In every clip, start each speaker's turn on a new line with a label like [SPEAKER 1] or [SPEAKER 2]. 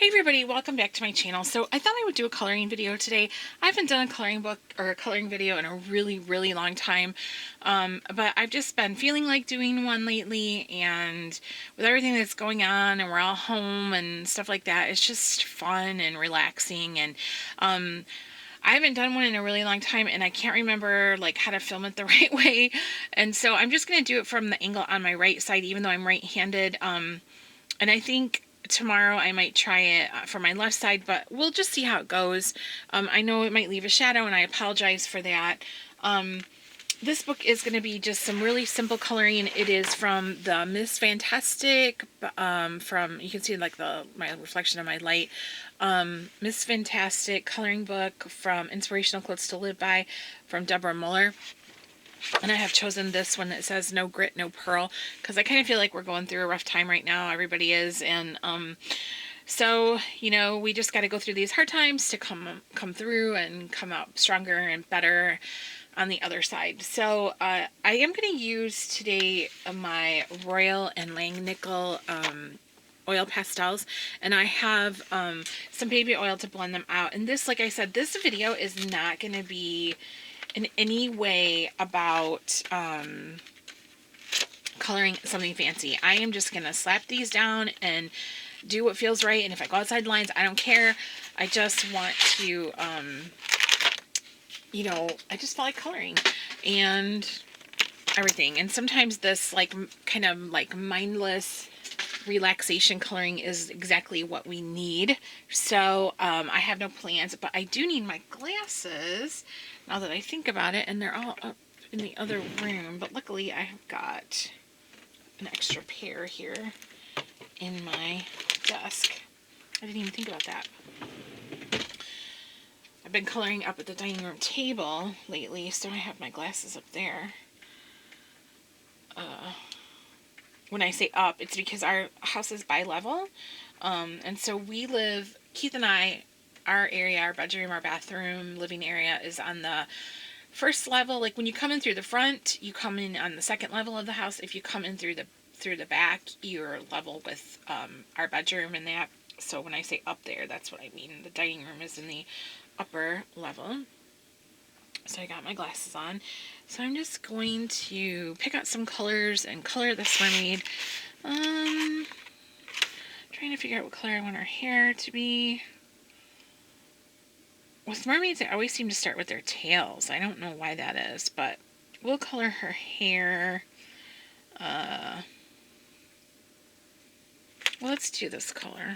[SPEAKER 1] Hey everybody, welcome back to my channel. So I thought I would do a coloring video today. I haven't done a coloring book or a coloring video in a really long time, but I've just been feeling like doing one lately, and with everything that's going on and we're all home and stuff like that, it's just fun and relaxing. And I haven't done one in a really long time, and I can't remember like how to film it the right way, and so I'm just going to do it from the angle on my right side, even though I'm right-handed. And I think tomorrow I might try it for my left side, but we'll just see how it goes. I know it might leave a shadow, and I apologize for that. This book is going to be just some really simple coloring. It is from the Miss Fantastic, from, you can see like my reflection of my light, Miss Fantastic coloring book from Inspirational Quotes to Live By from Deborah Muller. And I have chosen this one that says no grit, no pearl, because I kind of feel like we're going through a rough time right now. Everybody is. And so, you know, we just got to go through these hard times to come through and come out stronger and better on the other side. So I am going to use today my Royal and Langnickel Oil Pastels, and I have some baby oil to blend them out. And this, like I said, this video is not going to be in any way about coloring something fancy. I am just gonna slap these down and do what feels right, and if I go outside lines, I don't care. I just want to you know, I just feel like coloring and everything. And sometimes this like kind of like mindless relaxation coloring is exactly what we need. So I have no plans, but I do need my glasses now that I think about it, and they're all up in the other room, but luckily I have got an extra pair here in my desk. I didn't even think about that. I've been coloring up at the dining room table lately, so I have my glasses up there. When I say up, it's because our house is bi-level, and so we live, Keith and I, our area, our bedroom, our bathroom, living area is on the first level. Like when you come in through the front, you come in on the second level of the house. If you come in through the back, you're level with our bedroom and that. So when I say up there, that's what I mean. The dining room is in the upper level. So I got my glasses on. So I'm just going to pick out some colors and color this mermaid. Trying to figure out what color I want her hair to be. With mermaids, they always seem to start with their tails. I don't know why that is, but we'll color her hair. Well, let's do this color.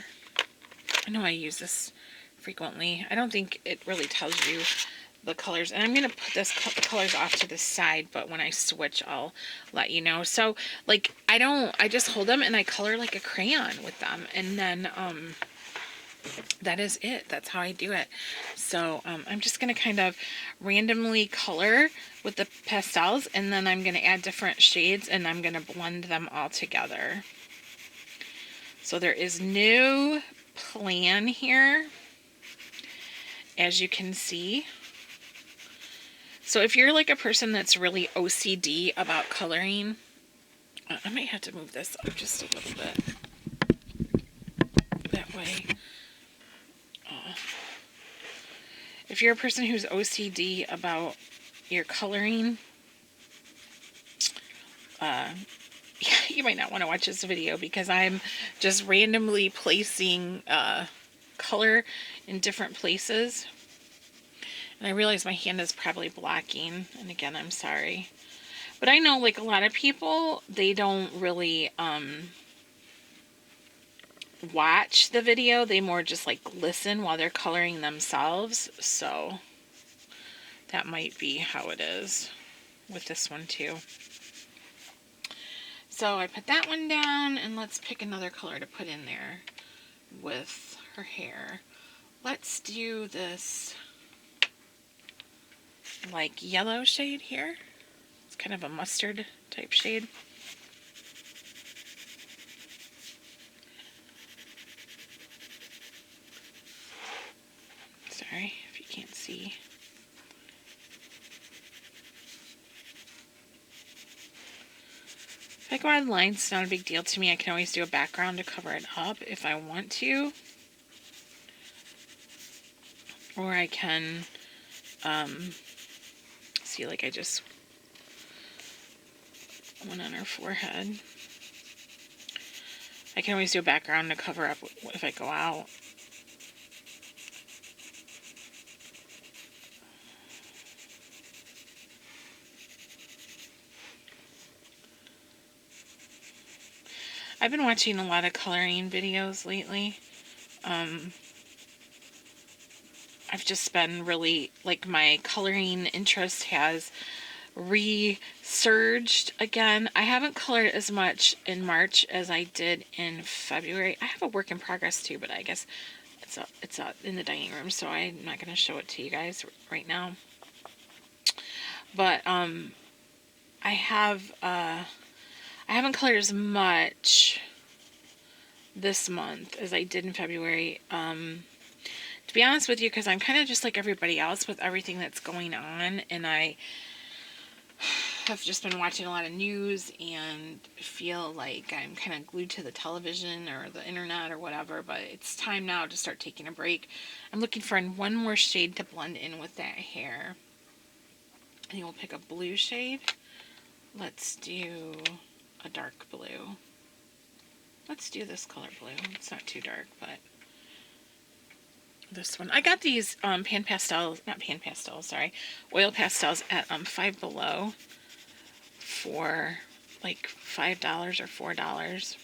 [SPEAKER 1] I know I use this frequently. I don't think it really tells you the colors, and I'm going to put this colors off to the side, but when I switch I'll let you know. So like I just hold them and I color like a crayon with them, and then that is it. That's how I do it. So I'm just going to kind of randomly color with the pastels, and then I'm going to add different shades, and I'm going to blend them all together. So there is no plan here, as you can see. So if you're like a person that's really OCD about coloring, I might have to move this up just a little bit. That way. If you're a person who's OCD about your coloring, you might not want to watch this video, because I'm just randomly placing color in different places. And I realize my hand is probably blocking, and again, I'm sorry. But I know like a lot of people, they don't really watch the video. They more just like listen while they're coloring themselves. So that might be how it is with this one too. So I put that one down, and let's pick another color to put in there with her hair. Let's do this like yellow shade here. It's kind of a mustard type shade. Sorry if you can't see. If I go on lines, it's not a big deal to me. I can always do a background to cover it up if I want to. Or I can, see, like I just went on her forehead. I can always do a background to cover up if I go out. I've been watching a lot of coloring videos lately. I've just been really, like, my coloring interest has resurged again. I haven't colored as much in March as I did in February. I have a work in progress too, but I guess it's out in the dining room, so I'm not going to show it to you guys right now. But I haven't colored as much this month as I did in February. To be honest with you, because I'm kind of just like everybody else with everything that's going on, and I have just been watching a lot of news and feel like I'm kind of glued to the television or the internet or whatever, but it's time now to start taking a break. I'm looking for one more shade to blend in with that hair. I think we'll pick a blue shade. Let's do a dark blue. Let's do this color blue. It's not too dark, but this one. I got these oil pastels at Five Below for like $5 or $4.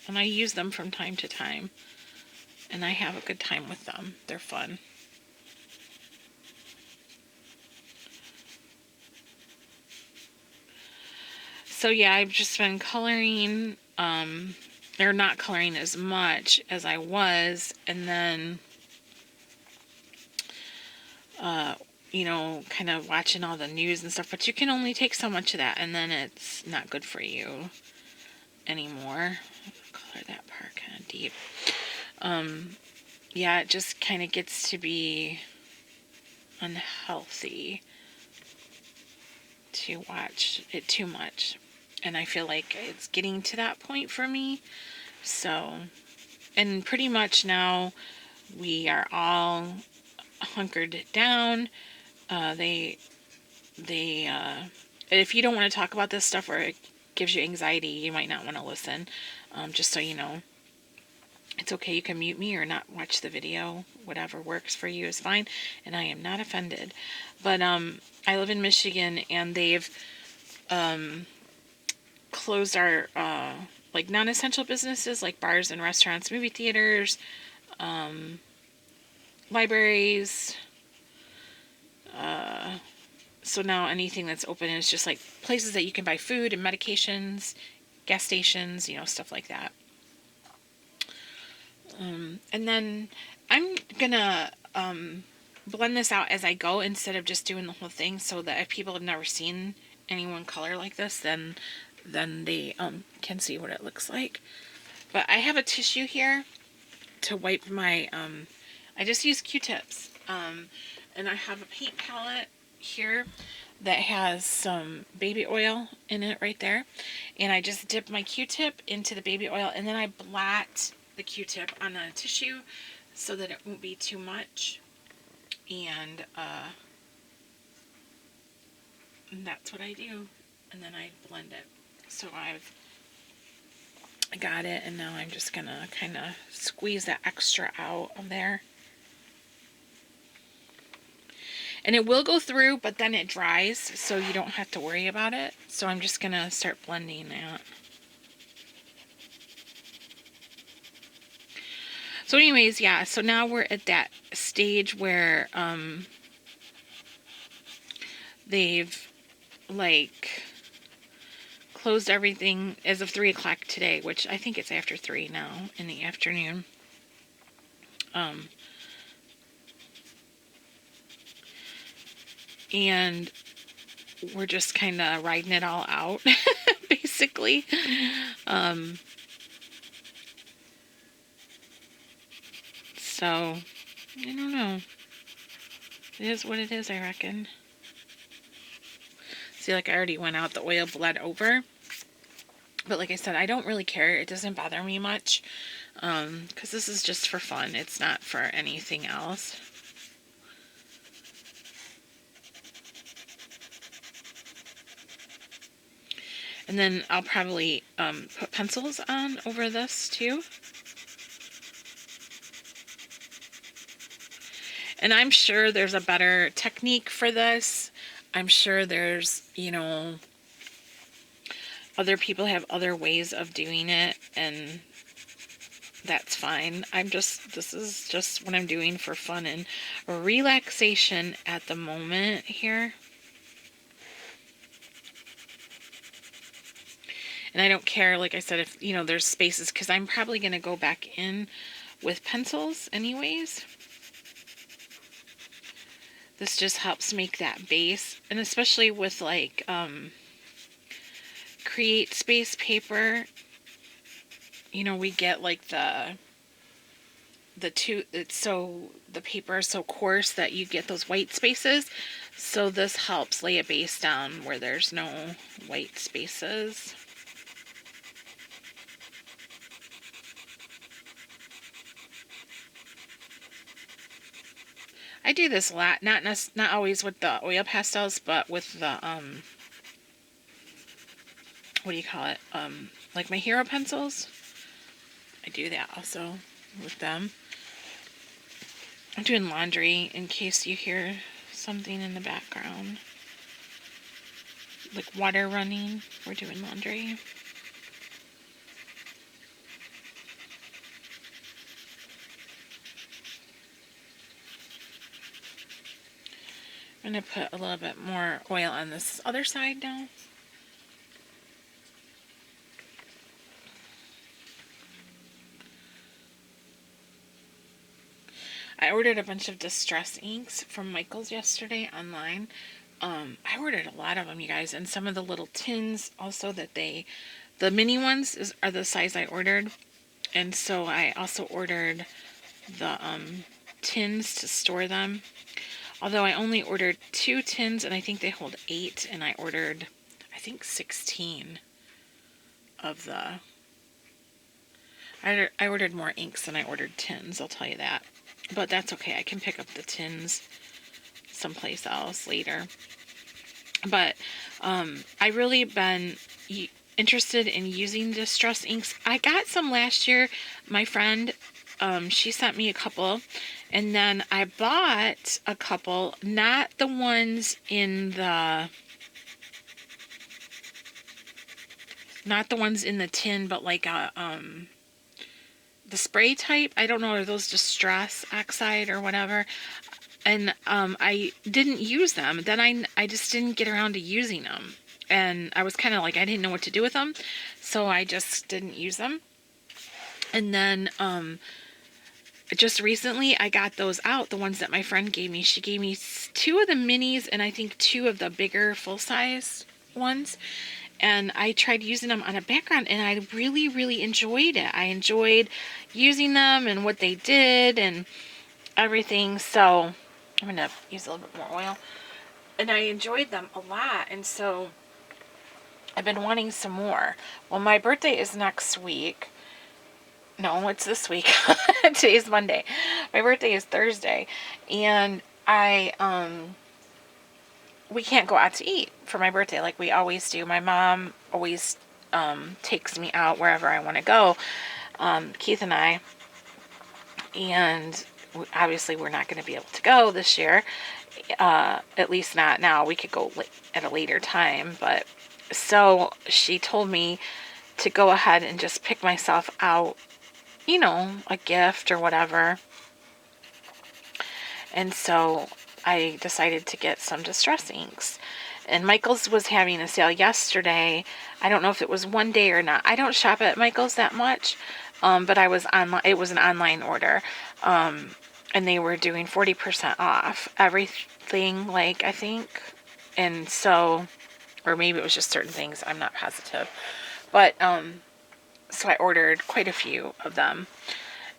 [SPEAKER 1] And I use them from time to time. And I have a good time with them. They're fun. So yeah, I've just been coloring, or not coloring as much as I was, and then you know, kind of watching all the news and stuff, but you can only take so much of that, and then it's not good for you anymore. Color that part kind of deep. Yeah, it just kind of gets to be unhealthy to watch it too much, and I feel like it's getting to that point for me. So, and pretty much now we are all hunkered down. If you don't want to talk about this stuff or it gives you anxiety, you might not want to listen. Just so you know, it's okay. You can mute me or not watch the video. Whatever works for you is fine, and I am not offended. But I live in Michigan, and they've closed our like non-essential businesses like bars and restaurants, movie theaters, libraries. So now anything that's open is just like places that you can buy food and medications, gas stations, you know, stuff like that. And then I'm gonna blend this out as I go instead of just doing the whole thing, so that if people have never seen anyone color like this, then they can see what it looks like. But I have a tissue here to wipe my I just use Q-tips, and I have a paint palette here that has some baby oil in it right there, and I just dip my Q-tip into the baby oil, and then I blat the Q-tip on a tissue so that it won't be too much, and that's what I do, and then I blend it. So I got it, and now I'm just gonna kind of squeeze that extra out of there. And it will go through, but then it dries, so you don't have to worry about it. So I'm just gonna start blending that. So anyways, yeah, so now we're at that stage where they've like closed everything as of 3 o'clock today, which I think it's after 3 now in the afternoon. And we're just kind of riding it all out, basically. So, I don't know. It is what it is, I reckon. See, like I already went out, the oil bled over. But like I said, I don't really care. It doesn't bother me much. Because this is just for fun. It's not for anything else. And then I'll probably put pencils on over this too. And I'm sure there's a better technique for this. I'm sure there's, you know, other people have other ways of doing it, and that's fine. This is just what I'm doing for fun and relaxation at the moment here. And I don't care, like I said, if, you know, there's spaces, because I'm probably going to go back in with pencils anyways. This just helps make that base, and especially with like Create Space paper, you know, we get like the paper is so coarse that you get those white spaces. So this helps lay a base down where there's no white spaces. I do this a lot, not always with the oil pastels, but with the what do you call it? Like my hero pencils. I do that also with them. I'm doing laundry in case you hear something in the background. Like water running. We're doing laundry. I'm going to put a little bit more oil on this other side now. I ordered a bunch of distress inks from Michael's yesterday online. I ordered a lot of them, you guys, and some of the little tins also that the mini ones are the size I ordered. And so I also ordered the tins to store them. Although I only ordered 2 tins, and I think they hold 8, and I ordered, I think, 16 of the... I ordered more inks than I ordered tins, I'll tell you that. But that's okay, I can pick up the tins someplace else later. But I really been interested in using distress inks. I got some last year. My friend, she sent me a couple, and then I bought a couple, not the ones in the tin, but like a the spray type. I don't know, are those Distress Oxide or whatever? And I didn't use them. Then I just didn't get around to using them. And I was kind of like, I didn't know what to do with them. So I just didn't use them. And then just recently I got those out, the ones that my friend gave me. She gave me 2 of the minis and I think 2 of the bigger full-size ones. And I tried using them on a background, and I really, really enjoyed it. I enjoyed using them and what they did and everything. So I'm going to use a little bit more oil. And I enjoyed them a lot. And so I've been wanting some more. Well, my birthday is next week. No, it's this week. Today's Monday. My birthday is Thursday. And we can't go out to eat for my birthday like we always do. My mom always takes me out wherever I want to go, Keith and I, and obviously we're not going to be able to go this year, at least not now. We could go at a later time, but so she told me to go ahead and just pick myself out, you know, a gift or whatever. And so I decided to get some distress inks. And Michael's was having a sale yesterday. I don't know if it was one day or not. I don't shop at Michael's that much, but it was an online order. And they were doing 40% off everything, like, I think. And so, or maybe it was just certain things, I'm not positive. But so I ordered quite a few of them,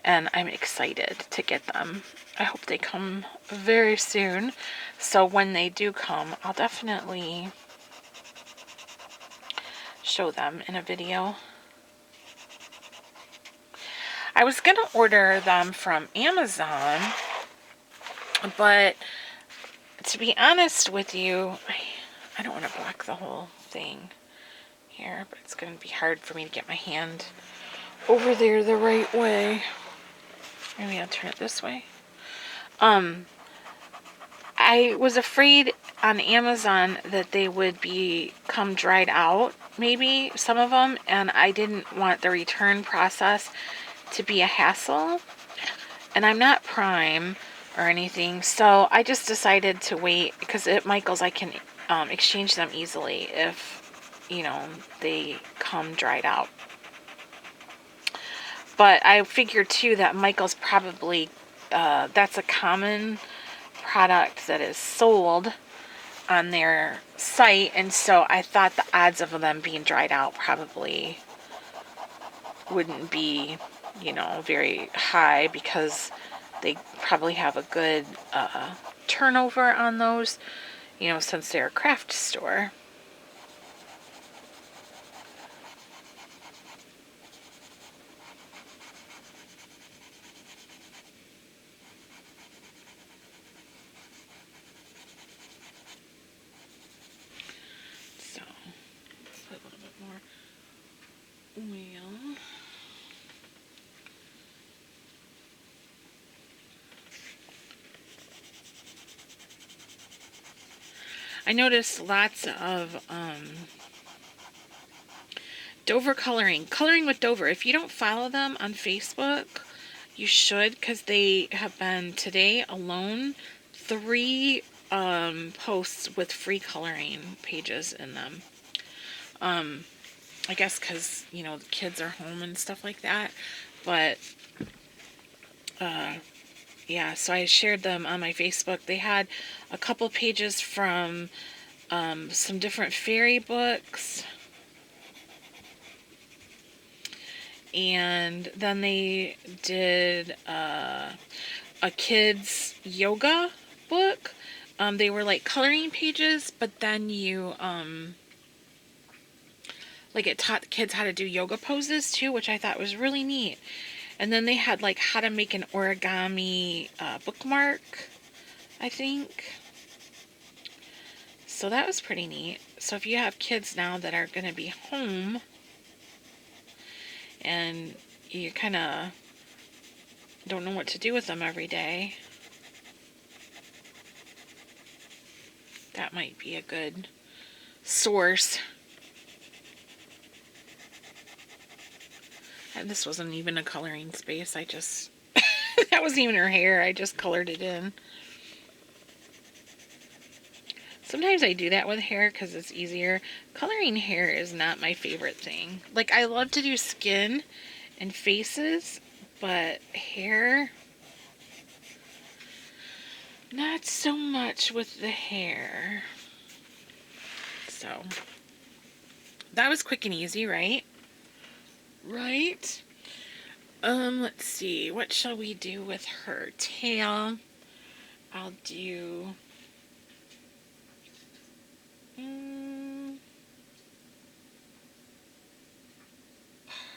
[SPEAKER 1] and I'm excited to get them. I hope they come very soon. So when they do come, I'll definitely show them in a video. I was going to order them from Amazon, but to be honest with you, I don't want to block the whole thing here, but it's going to be hard for me to get my hand over there the right way. Maybe I'll turn it this way. I was afraid on Amazon that they would become dried out, maybe, some of them, and I didn't want the return process to be a hassle. And I'm not Prime or anything, so I just decided to wait, because at Michael's I can exchange them easily if, you know, they come dried out. But I figured too that Michael's probably, that's a common product that is sold on their site, and so I thought the odds of them being dried out probably wouldn't be, you know, very high, because they probably have a good turnover on those, you know, since they're a craft store. So, put a little bit more oil. I noticed lots of Dover coloring with Dover. If you don't follow them on Facebook, you should, because they have been today alone 3 posts with free coloring pages in them. I guess because, you know, the kids are home and stuff like that. But yeah, so I shared them on my Facebook. They had a couple pages from some different fairy books. And then they did a kids yoga book. They were like coloring pages, but then you like it taught the kids how to do yoga poses too, which I thought was really neat. And then they had like how to make an origami bookmark, I think. So that was pretty neat. So if you have kids now that are going to be home and you kind of don't know what to do with them every day, that might be a good source. And this wasn't even a coloring space. I just, that wasn't even her hair. I just colored it in. Sometimes I do that with hair because it's easier. Coloring hair is not my favorite thing. Like, I love to do skin and faces, but hair, not so much with the hair. So, that was quick and easy, right? Right? Let's see. What shall we do with her tail? I'll do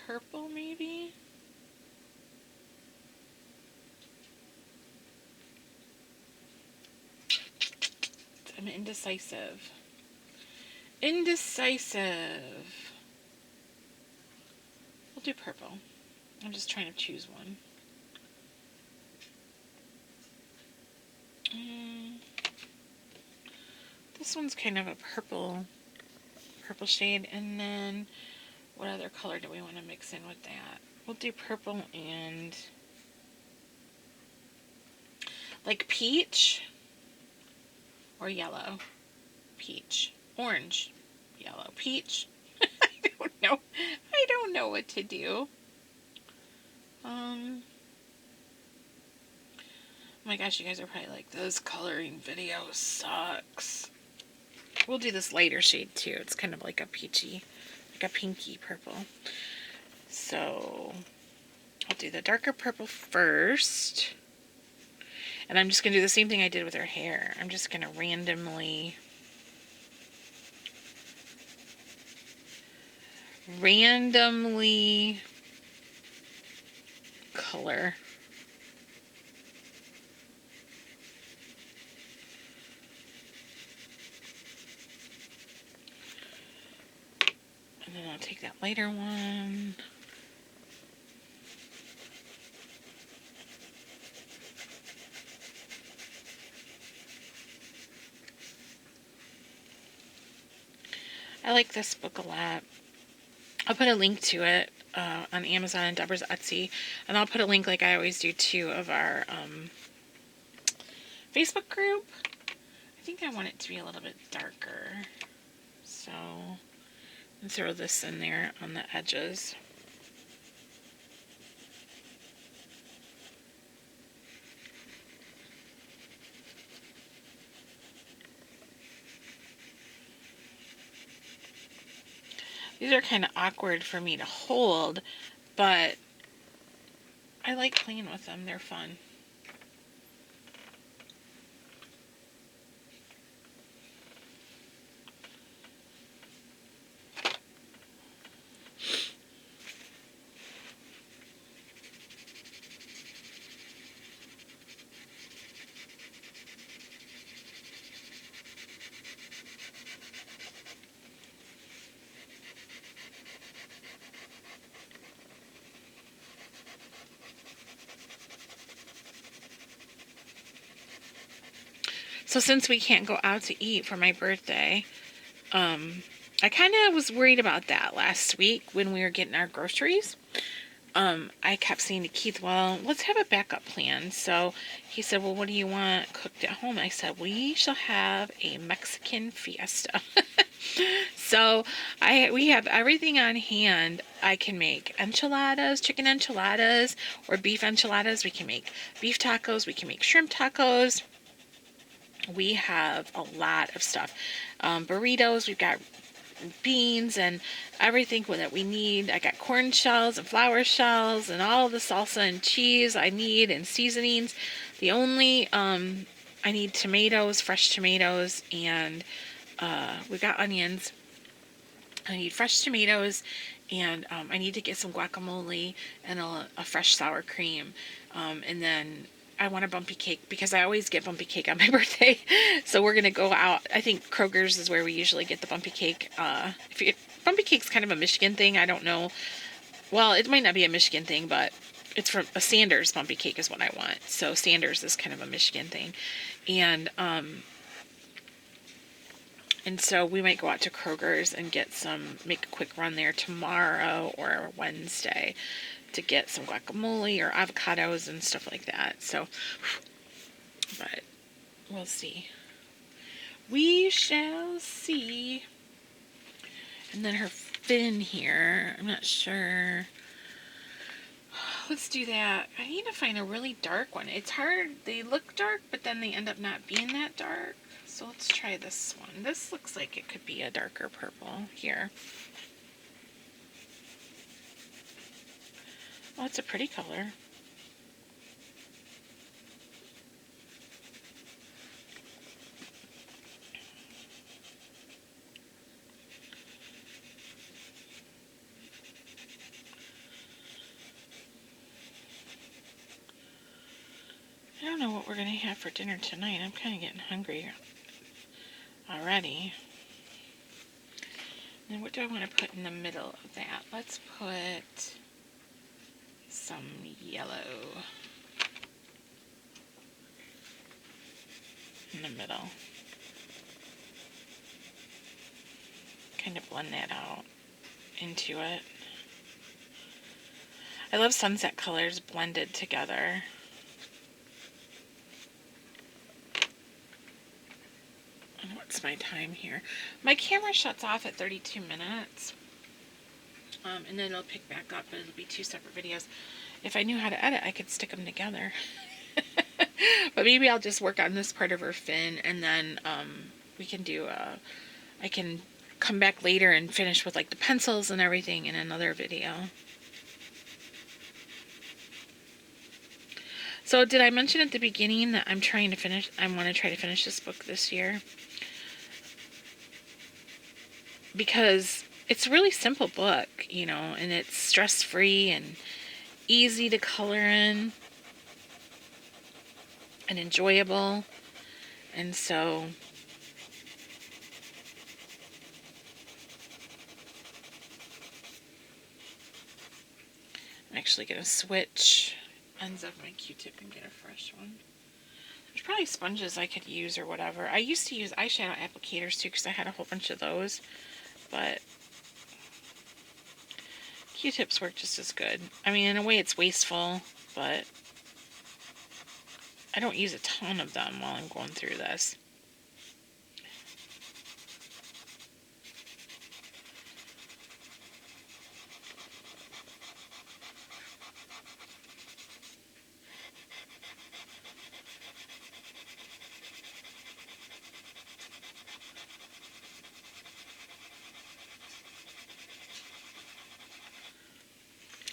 [SPEAKER 1] purple, maybe? I'm indecisive. Indecisive. We'll do purple. I'm just trying to choose one. This one's kind of a purple shade. And then what other color do we want to mix in with that? We'll do purple and like peach or yellow. Peach. Orange. Yellow. Peach. I don't know. I don't know what to do. Oh my gosh, you guys are probably like, this coloring video sucks. We'll do this lighter shade too. It's kind of like a peachy, like a pinky purple. So I'll do the darker purple first. And I'm just going to do the same thing I did with her hair. I'm just going to randomly color. And take that lighter one. I like this book a lot. I'll put a link to it on Amazon and Deborah's Etsy, and I'll put a link, like I always do, too, of our Facebook group. I think I want it to be a little bit darker, so I'll throw this in there on the edges. These are kind of awkward for me to hold, but I like playing with them. They're fun. So since we can't go out to eat for my birthday, I kind of was worried about that last week when we were getting our groceries. I kept saying to Keith, well, let's have a backup plan. So he said, well, what do you want cooked at home? I said, we shall have a Mexican fiesta. So we have everything on hand. I can make enchiladas, chicken enchiladas, or beef enchiladas. We can make beef tacos. We can make shrimp tacos. We have a lot of stuff. Burritos, we've got beans and everything that we need. I got corn shells and flour shells and all the salsa and cheese I need and seasonings. The only, I need tomatoes, fresh tomatoes, and we got onions. I need fresh tomatoes, and I need to get some guacamole and a fresh sour cream. And then I want a bumpy cake because I always get bumpy cake on my birthday. So we're going to go out. I think Kroger's is where we usually get the bumpy cake. Bumpy cake's kind of a Michigan thing. I don't know. Well, it might not be a Michigan thing, but it's from a Sanders bumpy cake is what I want. So Sanders is kind of a Michigan thing. And so we might go out to Kroger's and make a quick run there tomorrow or Wednesday to get some guacamole or avocados and stuff like that. So, but we'll see. We shall see. And then her fin here, I'm not sure. Let's do that. I need to find a really dark one. It's hard. They look dark, but then they end up not being that dark. So let's try this one. This looks like it could be a darker purple here. Oh, it's a pretty color. I don't know what we're going to have for dinner tonight. I'm kind of getting hungry already. And what do I want to put in the middle of that? Let's put some yellow in the middle. Kind of blend that out into it. I love sunset colors blended together. And what's my time here? My camera shuts off at 32 minutes. And then it'll pick back up, but it'll be 2 separate videos. If I knew how to edit, I could stick them together. But maybe I'll just work on this part of her fin, and then we can do I can come back later and finish with like the pencils and everything in another video. So did I mention at the beginning that I want to try to finish this book this year? Because it's a really simple book, you know, and it's stress-free and easy to color in and enjoyable. And so actually going to switch ends of my Q-tip and get a fresh one. There's probably sponges I could use or whatever. I used to use eyeshadow applicators too because I had a whole bunch of those, but Q-tips work just as good. I mean, in a way it's wasteful, but I don't use a ton of them while I'm going through this.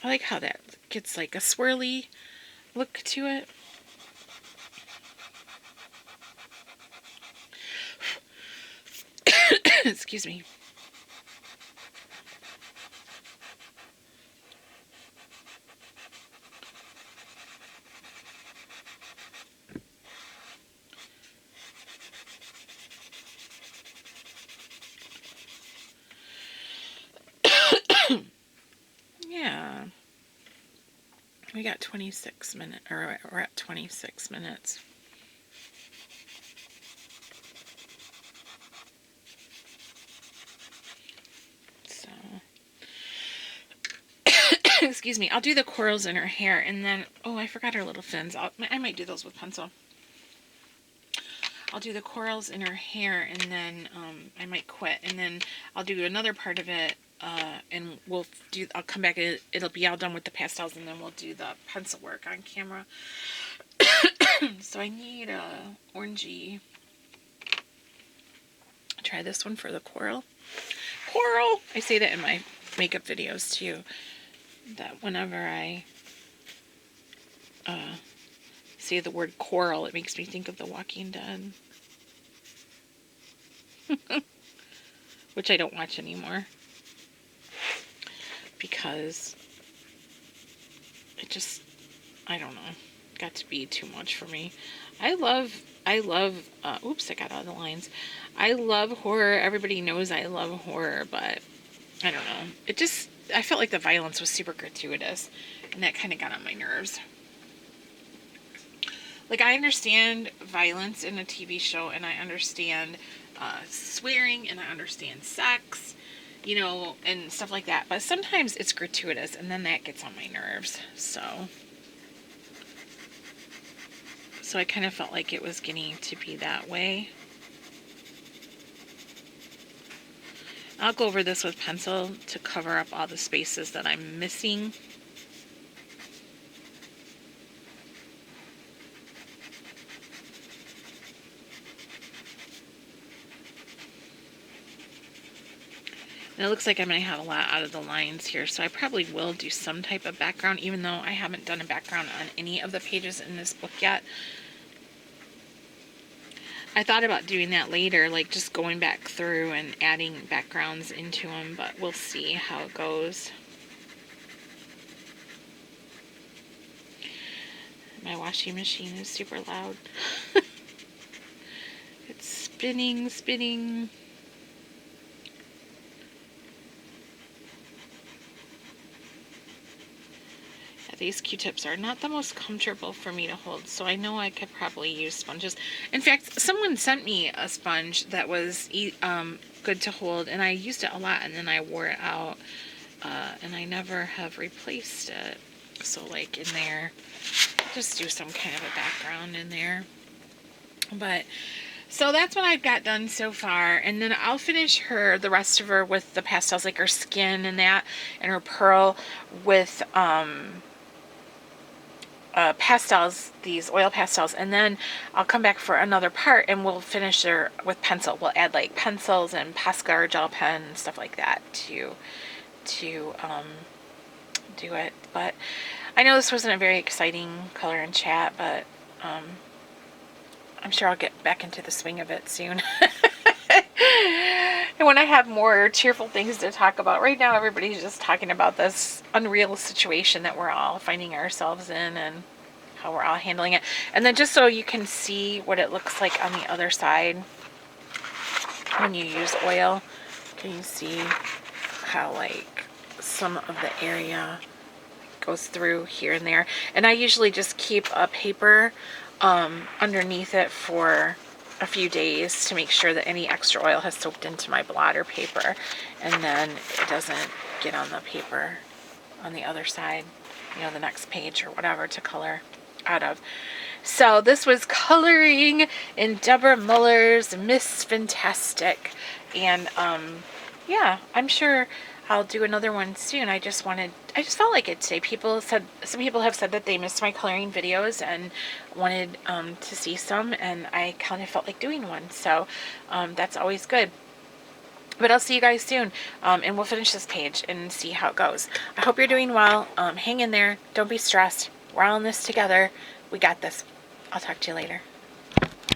[SPEAKER 1] I like how that gets like a swirly look to it. Excuse me. Yeah. We got 26 minutes, or we're at 26 minutes. So, excuse me, I'll do the corals in her hair, and then, oh, I forgot her little fins. I might do those with pencil. I'll do the corals in her hair, and then I might quit, and then I'll do another part of it, and I'll come back, it'll be all done with the pastels, and then we'll do the pencil work on camera. So I need a orangey. Try this one for the coral. Coral! I say that in my makeup videos too, that whenever I say the word coral, it makes me think of The Walking Dead. Which I don't watch anymore. Because it just, I don't know, got to be too much for me. I love, oops, I got out of the lines. I love horror. Everybody knows I love horror, but I don't know. I felt like the violence was super gratuitous, and that kind of got on my nerves. Like, I understand violence in a TV show, and I understand swearing, and I understand sex, you know, and stuff like that. But sometimes it's gratuitous, and then that gets on my nerves. So I kind of felt like it was getting to be that way. I'll go over this with pencil to cover up all the spaces that I'm missing. And it looks like I'm going to have a lot out of the lines here, so I probably will do some type of background, even though I haven't done a background on any of the pages in this book yet. I thought about doing that later, like just going back through and adding backgrounds into them, but we'll see how it goes. My washing machine is super loud. It's spinning, spinning. These Q-tips are not the most comfortable for me to hold, so I know I could probably use sponges. In fact, someone sent me a sponge that was good to hold, and I used it a lot, and then I wore it out, and I never have replaced it. So, like, in there, just do some kind of a background in there. But, so that's what I've got done so far, and then I'll finish the rest of her with the pastels, like her skin and that, and her pearl with, pastels, these oil pastels, and then I'll come back for another part and we'll finish her with pencil. We'll add like pencils and Posca gel pen and stuff like that to do it. But I know this wasn't a very exciting color and chat, but I'm sure I'll get back into the swing of it soon. And when I have more cheerful things to talk about, right now everybody's just talking about this unreal situation that we're all finding ourselves in and how we're all handling it. And then just so you can see what it looks like on the other side when you use oil, can you see how like some of the area goes through here and there. And I usually just keep a paper underneath it for a few days to make sure that any extra oil has soaked into my blotter paper, and then it doesn't get on the paper on the other side, you know, the next page or whatever to color out of. So this was coloring in Deborah Muller's Miss Fintastic, and yeah, I'm sure I'll do another one soon. I just felt like it today. Some people have said that they missed my coloring videos and wanted to see some, and I kind of felt like doing one. So that's always good. But I'll see you guys soon, and we'll finish this page and see how it goes. I hope you're doing well. Hang in there. Don't be stressed. We're all in this together. We got this. I'll talk to you later.